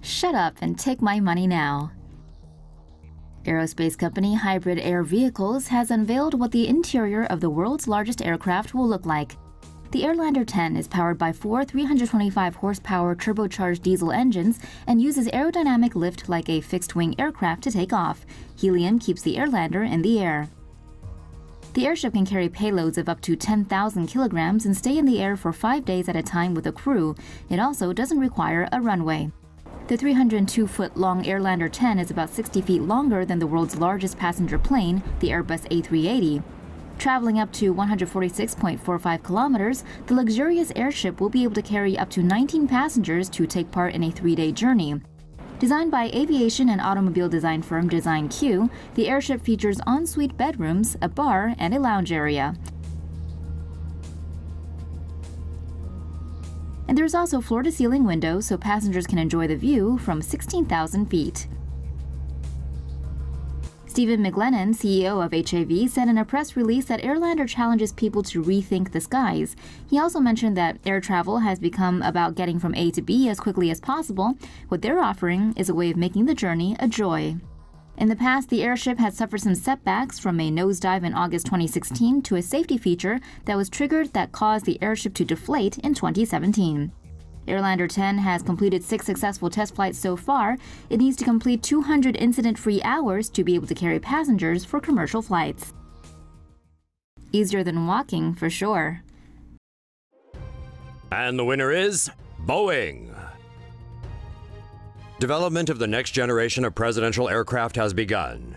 Shut up and take my money now. Aerospace company Hybrid Air Vehicles has unveiled what the interior of the world's largest aircraft will look like. The Airlander 10 is powered by four 325-horsepower turbocharged diesel engines and uses aerodynamic lift like a fixed-wing aircraft to take off. Helium keeps the Airlander in the air. The airship can carry payloads of up to 10,000 kilograms and stay in the air for 5 days at a time with a crew. It also doesn't require a runway. The 302-foot-long Airlander 10 is about 60 feet longer than the world's largest passenger plane, the Airbus A380. Traveling up to 146.45 kilometers, the luxurious airship will be able to carry up to 19 passengers to take part in a 3-day journey. Designed by aviation and automobile design firm Design Q, the airship features ensuite bedrooms, a bar, and a lounge area. And there's also floor-to-ceiling windows so passengers can enjoy the view from 16,000 feet. Stephen McLennan, CEO of HAV, said in a press release that Airlander challenges people to rethink the skies. He also mentioned that air travel has become about getting from A to B as quickly as possible. What they're offering is a way of making the journey a joy. In the past, the airship had suffered some setbacks, from a nosedive in August 2016 to a safety feature that was triggered that caused the airship to deflate in 2017. Airlander 10 has completed 6 successful test flights so far. It needs to complete 200 incident-free hours to be able to carry passengers for commercial flights. Easier than walking, for sure. And the winner is Boeing. Development of the next generation of presidential aircraft has begun.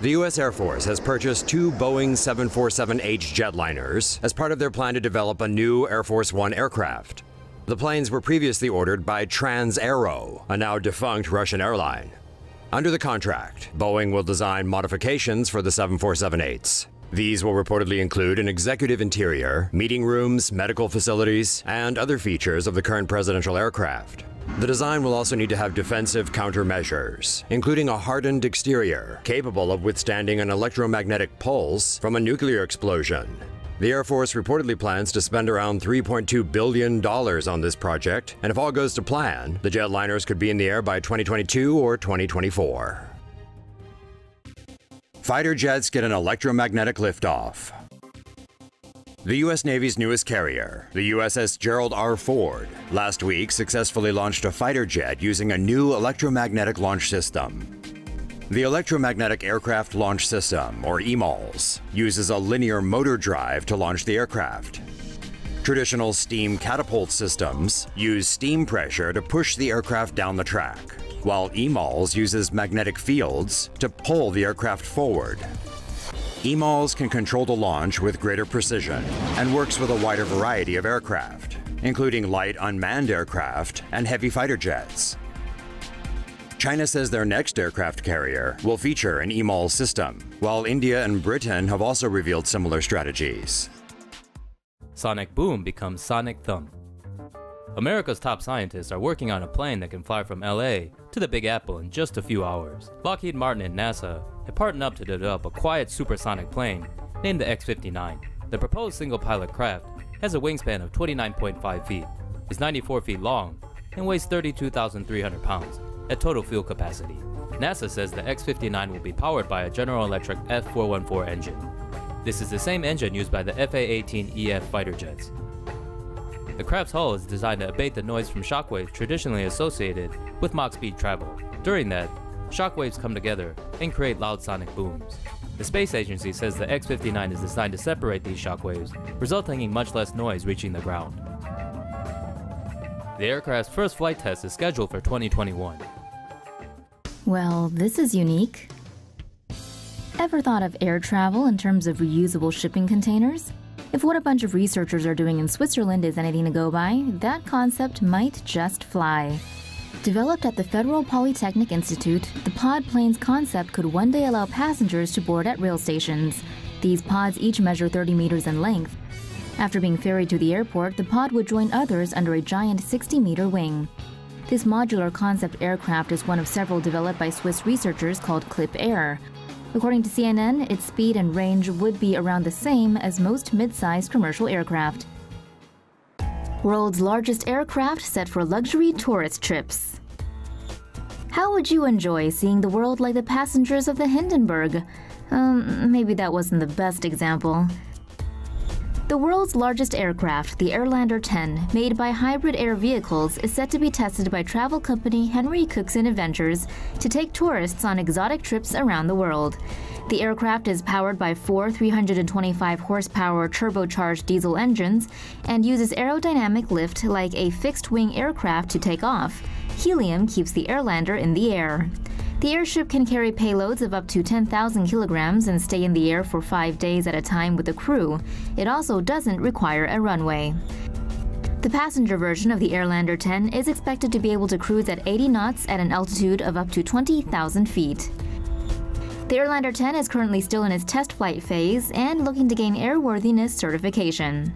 The U.S. Air Force has purchased 2 Boeing 747H jetliners as part of their plan to develop a new Air Force One aircraft. The planes were previously ordered by Trans-Aero, a now defunct Russian airline. Under the contract, Boeing will design modifications for the 747-8s. These will reportedly include an executive interior, meeting rooms, medical facilities, and other features of the current presidential aircraft. The design will also need to have defensive countermeasures, including a hardened exterior capable of withstanding an electromagnetic pulse from a nuclear explosion. The Air Force reportedly plans to spend around $3.2 billion on this project, and if all goes to plan, the jetliners could be in the air by 2022 or 2024. Fighter jets get an electromagnetic liftoff. The U.S. Navy's newest carrier, the USS Gerald R. Ford, last week successfully launched a fighter jet using a new electromagnetic launch system. The Electromagnetic Aircraft Launch System, or EMALS, uses a linear motor drive to launch the aircraft. Traditional steam catapult systems use steam pressure to push the aircraft down the track, while EMALS uses magnetic fields to pull the aircraft forward. EMALS can control the launch with greater precision and works with a wider variety of aircraft, including light unmanned aircraft and heavy fighter jets. China says their next aircraft carrier will feature an EMALS system, while India and Britain have also revealed similar strategies. Sonic boom becomes sonic thump. America's top scientists are working on a plane that can fly from LA to the Big Apple in just a few hours. Lockheed Martin and NASA have partnered up to develop a quiet supersonic plane named the X-59. The proposed single-pilot craft has a wingspan of 29.5 feet, is 94 feet long, and weighs 32,300 pounds at total fuel capacity. NASA says the X-59 will be powered by a General Electric F414 engine. This is the same engine used by the FA-18EF fighter jets. The craft's hull is designed to abate the noise from shockwaves traditionally associated with Mach speed travel. During that, shockwaves come together and create loud sonic booms. The space agency says the X-59 is designed to separate these shockwaves, resulting in much less noise reaching the ground. The aircraft's first flight test is scheduled for 2021. Well, this is unique. Ever thought of air travel in terms of reusable shipping containers? If what a bunch of researchers are doing in Switzerland is anything to go by, that concept might just fly. Developed at the Federal Polytechnic Institute, the pod planes concept could one day allow passengers to board at rail stations. These pods each measure 30 meters in length. After being ferried to the airport, the pod would join others under a giant 60-meter wing. This modular concept aircraft is one of several developed by Swiss researchers called Clip Air. According to CNN, its speed and range would be around the same as most mid-sized commercial aircraft. World's largest aircraft set for luxury tourist trips. How would you enjoy seeing the world like the passengers of the Hindenburg? Maybe that wasn't the best example. The world's largest aircraft, the Airlander 10, made by Hybrid Air Vehicles, is set to be tested by travel company Henry Cookson Adventures to take tourists on exotic trips around the world. The aircraft is powered by four 325-horsepower turbocharged diesel engines and uses aerodynamic lift like a fixed-wing aircraft to take off. Helium keeps the Airlander in the air. The airship can carry payloads of up to 10,000 kilograms and stay in the air for 5 days at a time with a crew. It also doesn't require a runway. The passenger version of the Airlander 10 is expected to be able to cruise at 80 knots at an altitude of up to 20,000 feet. The Airlander 10 is currently still in its test flight phase and looking to gain airworthiness certification.